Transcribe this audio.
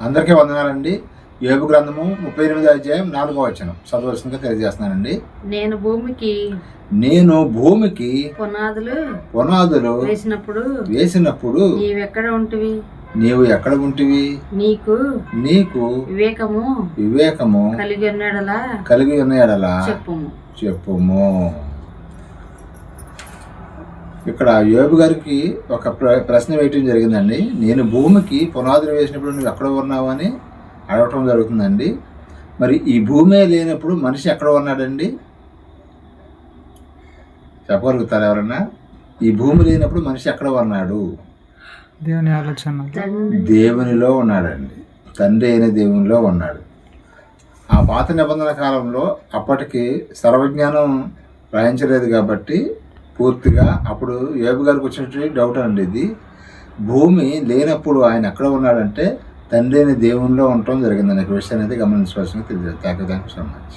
అందరికీ వందనాలండి. యోబు గ్రంథము 38వ అధ్యాయం 4వ వచనం చదవలసిందిగా తెలియజేస్తున్నానండి. నేను భూమికి పునాదులు వేసినప్పుడు నీవు ఎక్కడ ఉంటివి? నీకు వివేకము కలిగి ఉన్న ఎడల చెప్పుము. ఇక్కడ యోబు గారికి ఒక ప్రశ్న వేయటం జరిగిందండి. నేను భూమికి పునాదులు వేసినప్పుడు నువ్వు ఎక్కడ ఉన్నావు అని అడగటం జరుగుతుందండి. మరి ఈ భూమే లేనప్పుడు మనిషి ఎక్కడ ఉన్నాడండి? చెప్పగలుగుతారు ఎవరన్నా? ఈ భూమి లేనప్పుడు మనిషి ఎక్కడ ఉన్నాడు? దేవుని ఆలోచన, దేవునిలో ఉన్నాడండి. తండ్రి అయిన దేవునిలో ఉన్నాడు. ఆ పాత నిబంధన కాలంలో అప్పటికి సర్వజ్ఞానం రాయించలేదు కాబట్టి పూర్తిగా అప్పుడు యోబు గారికి వచ్చినటువంటి డౌట్ అండి ఇది. భూమి లేనప్పుడు ఆయన ఎక్కడ ఉన్నాడంటే తండ్రి అయిన దేవునిలో ఉండటం జరిగిందనే విషయాన్ని అయితే గమనించవలసింది తెలియదు. Thank you so much.